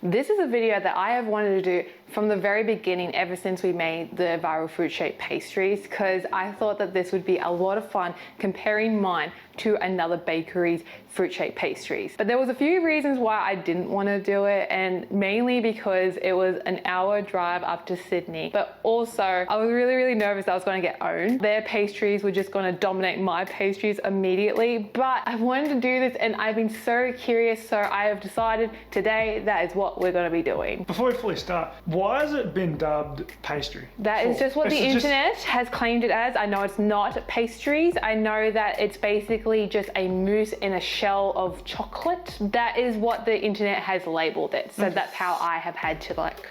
This is a video that I have wanted to do from the very beginning, ever since we made the viral fruit shaped pastries, because I thought that this would be a lot of fun comparing mine to another bakery's fruit shaped pastries. But there was a few reasons why I didn't want to do it, and mainly because it was an hour drive up to Sydney, but also I was really nervous that I was going to get owned. Their pastries were just going to dominate my pastries immediately, but I wanted to do this and I've been so curious, so I have decided today that is what we're going to be doing. Before we fully start, why has it been dubbed pastry? That is just what the internet has claimed it as. I know it's not pastries. I know that it's basically just a mousse in a shell of chocolate. That is what the internet has labeled it. So that's how I have had to like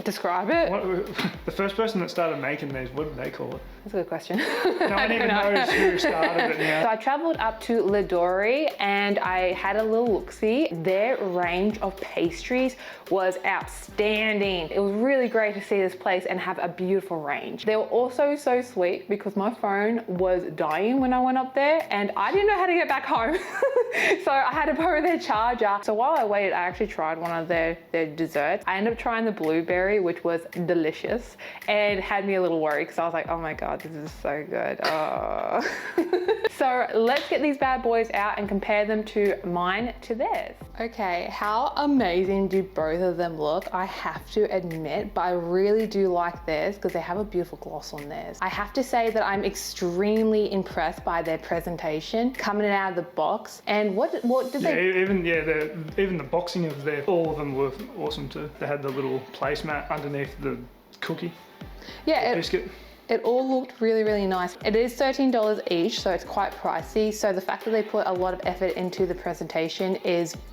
describe it. The first person that started making these, what did they call it? That's a good question. No one even knows who started it now. So I traveled up to LaDoree and I had a little look-see. Their range of pastries was outstanding. It was really great to see this place and have a beautiful range. They were also so sweet because my phone was dying when I went up there and I didn't know how to get back home. So I had to borrow their charger. So while I waited, I actually tried one of their desserts. I ended up trying the blueberry, which was delicious and had me a little worried because I was like, oh my God, this is so good. Oh. So let's get these bad boys out and compare them to mine to theirs. Okay, how amazing do both of them look? I have to admit, but I really do like theirs because they have a beautiful gloss on theirs. I have to say that I'm extremely impressed by their presentation coming out of the box. And what did they? Even the boxing of all of them were awesome too. They had the little placemat underneath the cookie. Yeah, biscuit. It all looked really nice. It is $13 each, so it's quite pricey. So the fact that they put a lot of effort into the presentation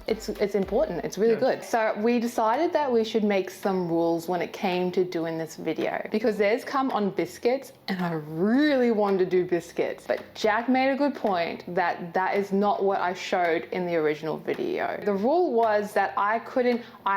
it's important. It's really good. So we decided that we should make some rules when it came to doing this video, because theirs come on biscuits and I really wanted to do biscuits. But Jack made a good point that that is not what I showed in the original video. The rule was that I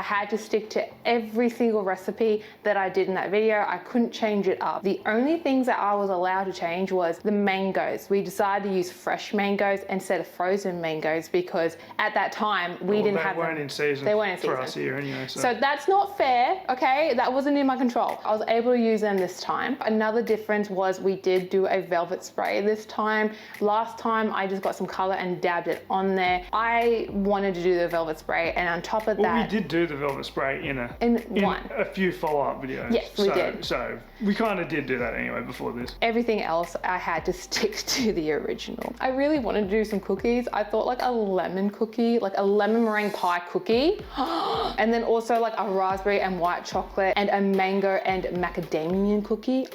had to stick to every single recipe that I did in that video. I couldn't change it up. The only things that I was allowed to change was the mangoes. We decided to use fresh mangoes instead of frozen mangoes because at that time we didn't have them. They weren't in season. They weren't in season for us here anyway. So that's not fair, okay? That wasn't in my control. I was able to use them this time. Another difference was we did do a velvet spray this time. Last time I just got some color and dabbed it on there. I wanted to do the velvet spray, and on top of that, we did do the velvet spray in a few follow-up videos. Yes, we did. So we kind of did do that anyway before this. Everything else I had to stick to the original. I really wanted to do some cookies. I thought like a lemon cookie, like a lemon meringue pie cookie. And then also like a raspberry and white chocolate and a mango and macadamia cookie.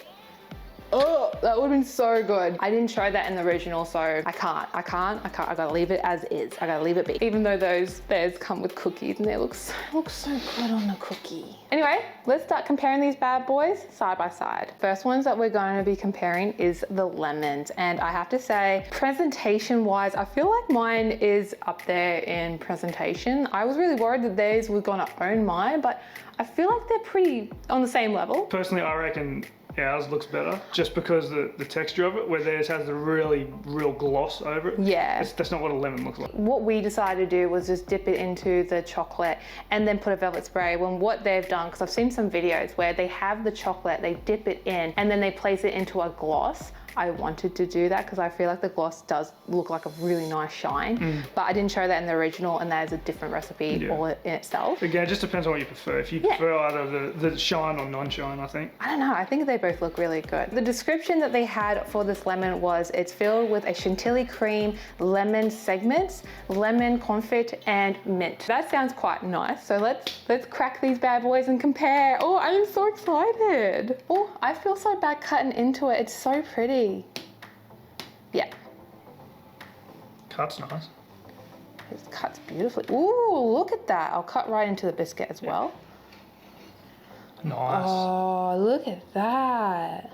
Oh, that would have been so good. I didn't show that in the original, so I can't. I gotta leave it as is. I gotta leave it be. Even though theirs come with cookies and they look so good on the cookie. Anyway, let's start comparing these bad boys side by side. First ones that we're going to be comparing is the lemons. And I have to say, presentation wise, I feel like mine is up there in presentation. I was really worried that theirs were gonna own mine, but I feel like they're pretty on the same level. Personally, I reckon ours looks better just because the texture of it, where theirs has the real gloss over it. Yeah. That's not what a lemon looks like. What we decided to do was just dip it into the chocolate and then put a velvet spray. When what they've done, because I've seen some videos where they have the chocolate, they dip it in and then they place it into a gloss. I wanted to do that because I feel like the gloss does look like a really nice shine, but I didn't show that in the original, and that is a different recipe all in itself. Again, it just depends on what you prefer. If you prefer either the shine or non-shine, I think. I don't know, I think they both look really good. The description that they had for this lemon was it's filled with a chantilly cream, lemon segments, lemon confit, and mint. That sounds quite nice. So let's crack these bad boys and compare. Oh, I am so excited. Oh, I feel so bad cutting into it. It's so pretty. Yeah. Cut's nice. It cuts beautifully. Ooh, look at that. I'll cut right into the biscuit as well. Nice. Oh, look at that.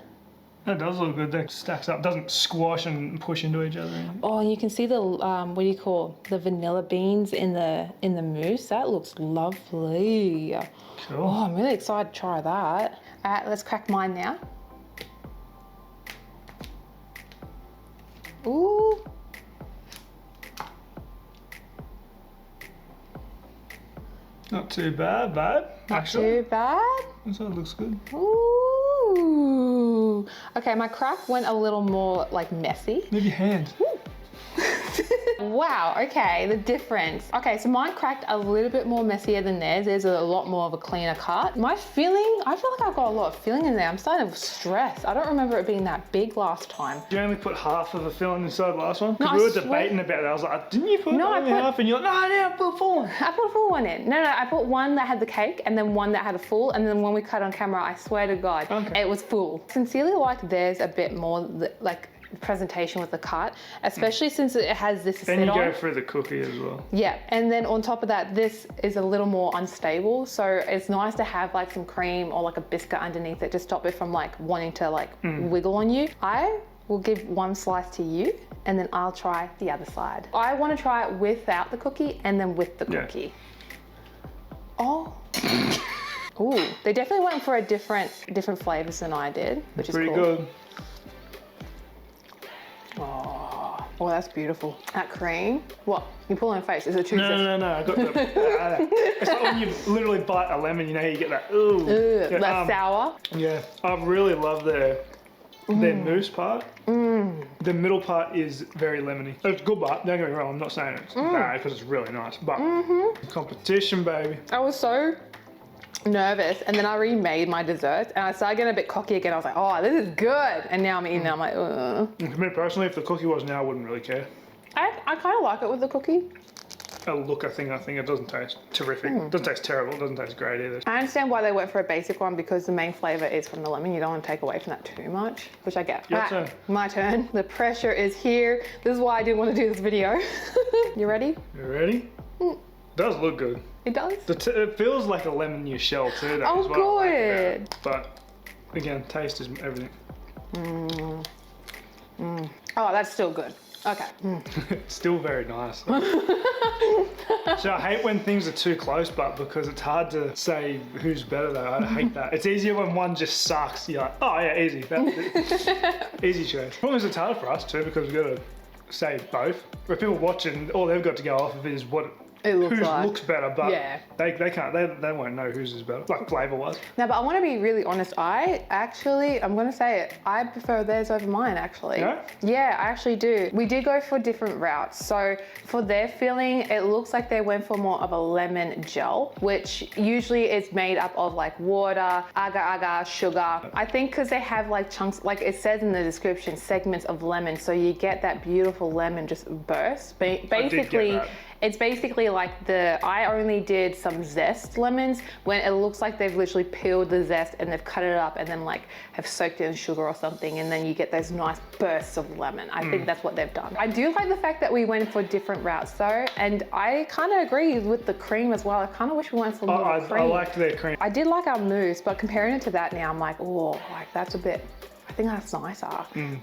That does look good. That stacks up. Doesn't squash and push into each other. Oh, and you can see the what do you call the vanilla beans in the mousse. That looks lovely. Cool. Oh, I'm really excited to try that. All right, let's crack mine now. Ooh. Not too bad, babe. Not too bad. So it looks good. Ooh. Okay, my crack went a little more like messy. Move your hand. Wow, okay, the difference. Okay, so mine cracked a little bit more messier than theirs. There's a lot more of a cleaner cut. My filling, I feel like I've got a lot of filling in there. I'm starting to stress. I don't remember it being that big last time. You only put half of a filling inside the last one? No, We were debating about that. I was like, didn't you put only half? And you're like, no, I put a full one. I put a full one in. No, I put one that had the cake and then one that had a full. And then when we cut on camera, I swear to God, it was full. Sincerely like theirs a bit more, like, presentation with the cut, especially since it has this Then sit you on. go through the cookie as well. Yeah, and then on top of that, this is a little more unstable, so it's nice to have like some cream or like a biscuit underneath it to stop it from like wanting to like wiggle on you. I will give one slice to you and then I'll try the other side. I want to try it without the cookie and then with the cookie. Oh. Ooh, they definitely went for a different flavors than I did, which is pretty cool. good. Oh, that's beautiful. That cream. What? You pull on your face. Is it too? No. I got the. It's like when you literally bite a lemon. You know, you get that. Ooh. That's sour. Yeah, I really love their mousse part. The middle part is very lemony. It's good, but don't get me wrong. I'm not saying it's bad because it's really nice. But competition, baby. I was so nervous, and then I remade my desserts, and I started getting a bit cocky again. I was like, oh, this is good. And now I'm eating it. I'm like, ugh. For me personally, if the cookie was now, I wouldn't really care. I kind of like it with the cookie. Look, I think it doesn't taste terrific. It doesn't taste terrible. It doesn't taste great either. I understand why they went for a basic one because the main flavor is from the lemon. You don't want to take away from that too much, which I get. Your turn. My turn. The pressure is here. This is why I didn't want to do this video. You ready? You ready? It does look good. It does? It feels like a lemon in your shell too. Though, Oh, is what I like good. about it. But again, taste is everything. Oh, that's still good. Okay. It's still very nice. So I hate when things are too close, but because it's hard to say who's better though, I hate that. It's easier when one just sucks. You're like, oh yeah, easy. Easy choice. Problem is it's hard for us too because we've got to say both. Where people watching, all they've got to go off of is what It looks whose like. looks better, but Yeah. they can't, they won't know whose is better, like flavour wise. Now, but I want to be really honest. I'm going to say it. I prefer theirs over mine, actually. Yeah? Yeah, I actually do. We did go for different routes. So for their filling, it looks like they went for more of a lemon gel, which usually is made up of like water, agar-agar, sugar. I think because they have like chunks, like it says in the description, segments of lemon. So you get that beautiful lemon just burst. Basically, it's basically like I only did some zest lemons when it looks like they've literally peeled the zest and they've cut it up and then like have soaked it in sugar or something, and then you get those nice bursts of lemon. I think that's what they've done. I do like the fact that we went for different routes though, and I kind of agree with the cream as well. I kind of wish we went for more cream. I liked their cream. I did like our mousse, but comparing it to that now, I'm like, oh, like that's a bit, I think that's nicer.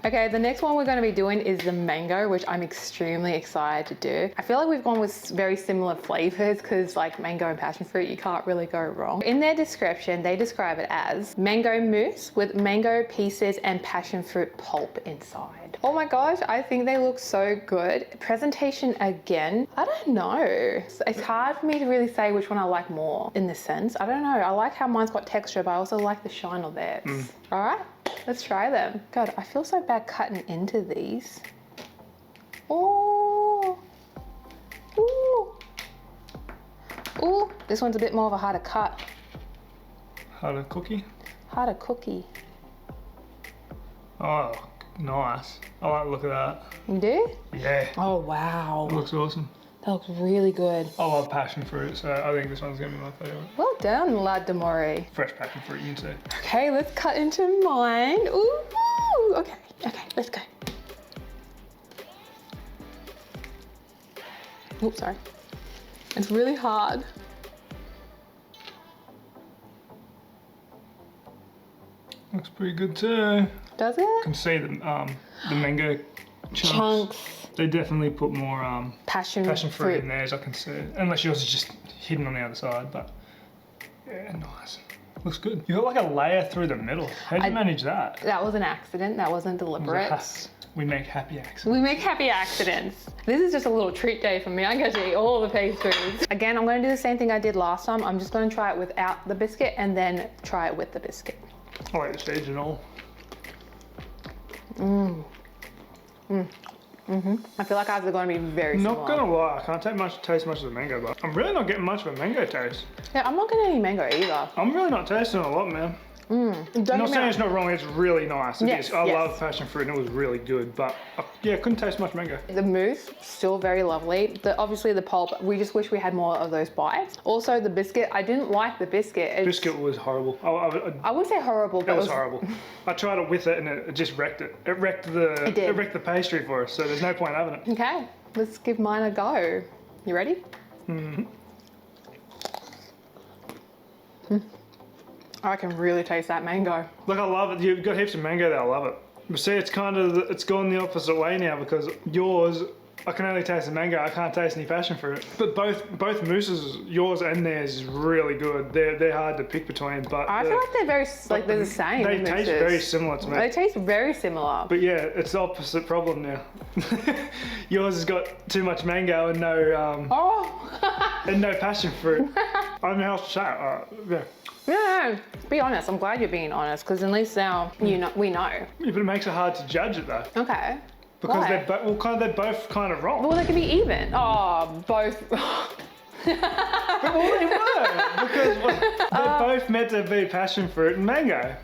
Okay, the next one we're going to be doing is the mango, which I'm extremely excited to do. I feel like we've gone with very similar flavors because like mango and passion fruit, you can't really go wrong. In their description, they describe it as mango mousse with mango pieces and passion fruit pulp inside. Oh my gosh, I think they look so good. Presentation again, I don't know. It's hard for me to really say which one I like more in this sense. I don't know. I like how mine's got texture, but I also like the shine of theirs. All right. Let's try them. God, I feel so bad cutting into these. Oh. Ooh. Ooh. This one's a bit more of a harder cut. Harder cookie? Harder cookie. Oh, nice. I like the look of that. You do? Yeah. Oh, wow. It looks awesome. That looks really good. I love passion fruit, so I think this one's going to be my favourite. Well done, LaDoree. Fresh passion fruit, you can say. Okay, let's cut into mine. Ooh. Okay, let's go. Oops, sorry. It's really hard. Looks pretty good too. Does it? You can see the mango chunks. They definitely put more Passion fruit in there, as I can see. Unless yours is just hidden on the other side, but yeah, nice. Looks good. You got like a layer through the middle. How'd you manage that? That was an accident. That wasn't deliberate. We make happy accidents. We make happy accidents. This is just a little treat day for me. I get to eat all the pastries. Again, I'm going to do the same thing I did last time. I'm just going to try it without the biscuit and then try it with the biscuit. I like the seeds and all. I feel like ours are going to be very similar. Not gonna lie, I can't taste much of the mango, but I'm really not getting much of a mango taste. Yeah, I'm not getting any mango either. I'm really not tasting a lot, man. I'm not saying it's not wrong, it's really nice. Yes, I love passion fruit and it was really good, but yeah, couldn't taste much mango. The mousse, still very lovely. Obviously the pulp, we just wish we had more of those bites. Also the biscuit, I didn't like the biscuit. Biscuit was horrible. I wouldn't say horrible, but it was horrible. I tried it with it and it just wrecked it. It wrecked the pastry for us, so there's no point having it. Okay, let's give mine a go. You ready? I can really taste that mango. Look, I love it. You've got heaps of mango there, I love it. But see, it's it's gone the opposite way now because yours, I can only taste the mango, I can't taste any passion fruit. But both mousses, yours and theirs, is really good. They're hard to pick between, but I feel like they're the same. They taste very similar to me. They taste very similar. But yeah, it's the opposite problem now. Yours has got too much mango and no and no passion fruit. I don't know how to say it. Yeah. No, be honest. I'm glad you're being honest because at least now we know. Yeah, but it makes it hard to judge it though. Okay. Because they're both kind of wrong. Well, they can be even. Oh, both. But well, they were because they're both meant to be passion fruit and mango.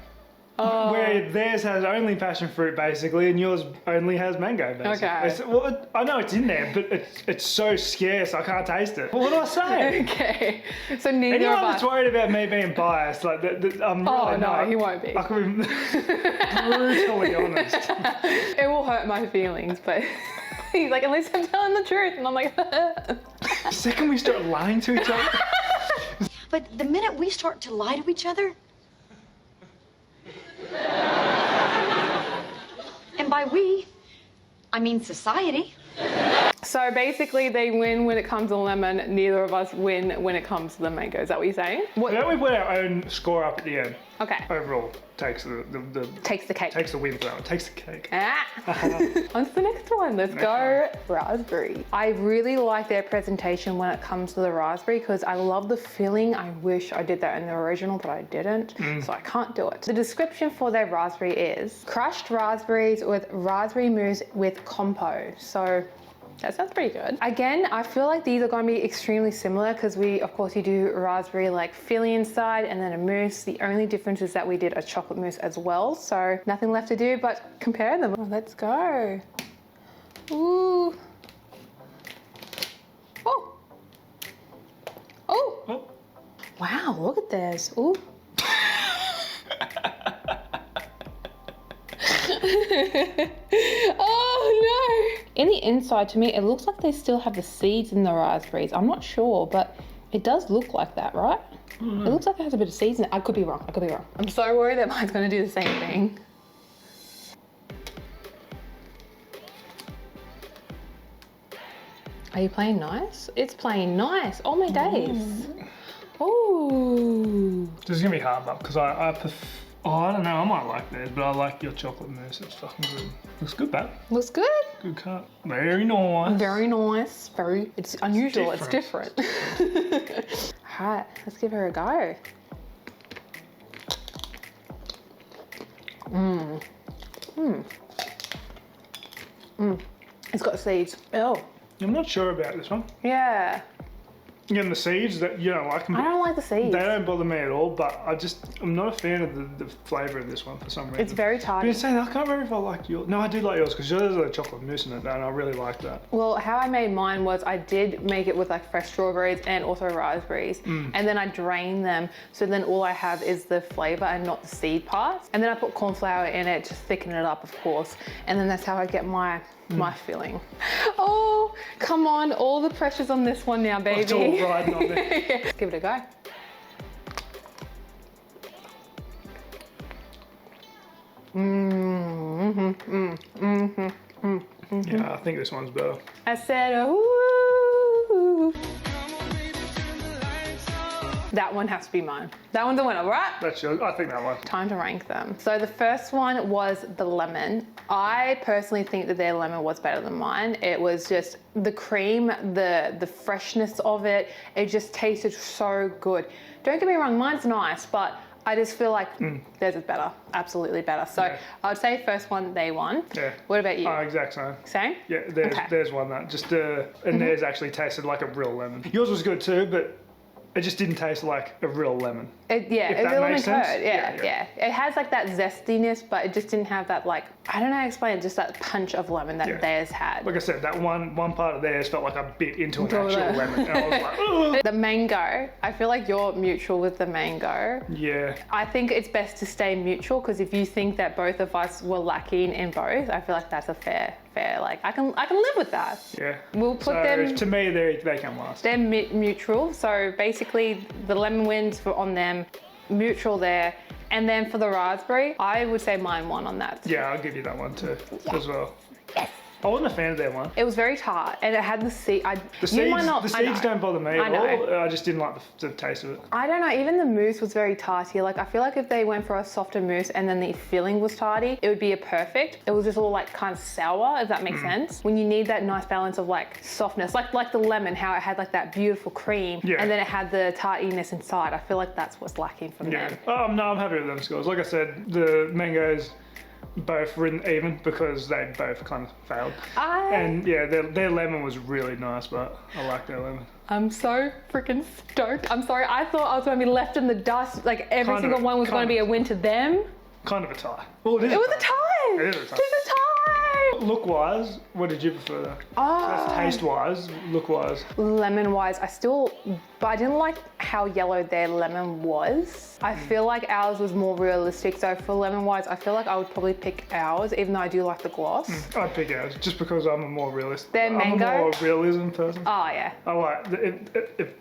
Where theirs has only passion fruit basically, and yours only has mango basically. Okay. I know it's in there, but it's so scarce I can't taste it. Well, what do I say? Okay. So neither Anyone of us. that's worried about me being biased, like I'm really not. He won't be. I can be brutally honest. It will hurt my feelings, but he's like, at least I'm telling the truth, and I'm like. The second we start lying to each other. But the minute we start to lie to each other. And by we, I mean society. So basically they win when it comes to lemon, neither of us win when it comes to the mango. Is that what you're saying? Then we put our own score up at the end. Okay. Overall, takes takes the cake. Takes the win for that one. Takes the cake. On to the next one. Let's go raspberry. I really like their presentation when it comes to the raspberry because I love the filling. I wish I did that in the original, but I didn't, so I can't do it. The description for their raspberry is crushed raspberries with raspberry mousse with compo. So that sounds pretty good. Again, I feel like these are going to be extremely similar because of course, you do raspberry like filling inside and then a mousse. The only difference is that we did a chocolate mousse as well. So nothing left to do but compare them. Oh, let's go. Ooh. Oh. Oh. Wow, look at this. Ooh. Oh no! In the inside, to me, it looks like they still have the seeds in the raspberries. I'm not sure, but it does look like that, right? It looks like it has a bit of seeds in it. I could be wrong. I'm so worried that mine's going to do the same thing. Are you playing nice? It's playing nice. Oh my days. Ooh. This is going to be hard, though, because I don't know, I might like theirs, but I like your chocolate mousse. It's fucking good. Looks good, Bat. Looks good. Good cut. Very nice. Very nice. It's unusual. It's different. Alright, let's give her a go. It's got seeds. Oh. I'm not sure about this one. Yeah. Again, the seeds, that you don't like them. I don't like the seeds. They don't bother me at all, but I'm not a fan of the flavour of this one for some reason. It's very tarty. But saying, I can't remember if I like yours. No, I do like yours because yours has a chocolate mousse in it, and I really like that. Well, how I made mine was I did make it with like fresh strawberries and also raspberries, and then I drain them, so then all I have is the flavour and not the seed parts. And then I put corn flour in it, just thicken it up, of course, and then that's how I get my filling. Oh, come on, all the pressure's on this one now, baby. It's all riding on there. Yeah. Give it a go. Yeah, I think this one's better. I said, ooh. That one has to be mine. That one's the winner, right? That's yours. I think that one. Time to rank them. So the first one was the lemon. I personally think that their lemon was better than mine. It was just the cream, the freshness of it. It just tasted so good. Don't get me wrong, mine's nice, but I just feel like theirs is better. Absolutely better. So Yeah. I would say first one, they won. Yeah. What about you? Exact same. Same? Yeah, there's one that just and theirs actually tasted like a real lemon. Yours was good too, but it just didn't taste like a real lemon. It, yeah, If it's that a lemon makes sense. curd. Yeah. It has like that zestiness, but it just didn't have that like, I don't know how to explain it, just that punch of lemon that theirs had. Like I said, that one part of theirs felt like a bit into an Totally. actual lemon. And I was like, ugh. The mango, I feel like you're mutual with the mango. Yeah. I think it's best to stay mutual because if you think that both of us were lacking in both, I feel like that's a fair. Like I can live with that. Yeah. We'll put them. To me, they come last. They're mutual, so basically the lemon wins for on them, mutual there, and then for the raspberry, I would say mine won on that. Yeah, I'll give you that one too as well. Yes. I wasn't a fan of that one. It was very tart, and it had the seed. The seeds don't bother me at all. I just didn't like the taste of it. I don't know, even the mousse was very tarty. Like, I feel like if they went for a softer mousse and then the filling was tarty, it would be a perfect. It was just all like kind of sour, if that makes sense. When you need that nice balance of like softness, like the lemon, how it had like that beautiful cream, and then it had the tartiness inside. I feel like that's what's lacking from them. No, I'm happy with them scores. Like I said, the mangoes both written even because they both kind of failed. And yeah, their lemon was really nice, but I like their lemon. I'm so freaking stoked. I'm sorry, I thought I was going to be left in the dust. Like every single one was going to be a win to them. Kind of a tie. Well, it was a tie. It is a tie. It's a tie. Look-wise, what did you prefer though? That's taste-wise, look-wise. Lemon-wise, but I didn't like how yellow their lemon was. I feel like ours was more realistic. So for lemon-wise, I feel like I would probably pick ours, even though I do like the gloss. I'd pick ours just because I'm a more realist. Their mango? I'm a more realism person. Oh yeah. I like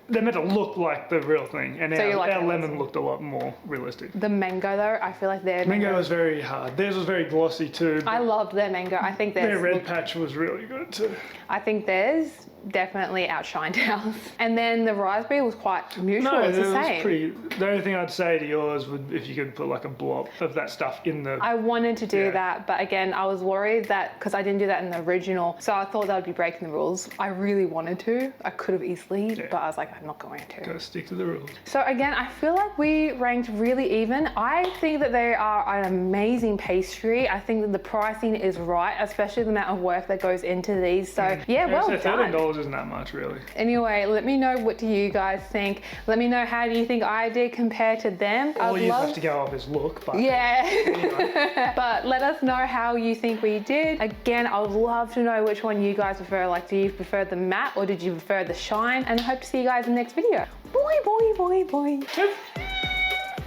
they're meant to look like the real thing, and So our lemon looked a lot more realistic. The mango though, I feel like their mango was very hard. Theirs was very glossy too. I loved their mango. I think their red patch was really good too. I think theirs definitely outshined ours. And then the raspberry was quite neutral. No, it's the same. The only thing I'd say to yours would if you could put like a blob of that stuff in the. I wanted to do that, but again, I was worried that because I didn't do that in the original, so I thought that would be breaking the rules. I really wanted to. I could have easily, but I was like, I'm not going to. Gotta stick to the rules. So again, I feel like we ranked really even. I think that they are an amazing pastry. I think that the pricing is right, especially the amount of work that goes into these. So yeah, well done. $13 isn't that much really. Anyway, let me know what do you guys think. Let me know how do you think I did compared to them. All you have to go off is look, but yeah. Anyway. But let us know how you think we did. Again, I would love to know which one you guys prefer. Like, do you prefer the matte or did you prefer the shine? And I hope to see you guys in the next video. Boy. What are you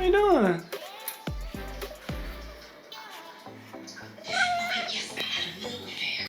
doing?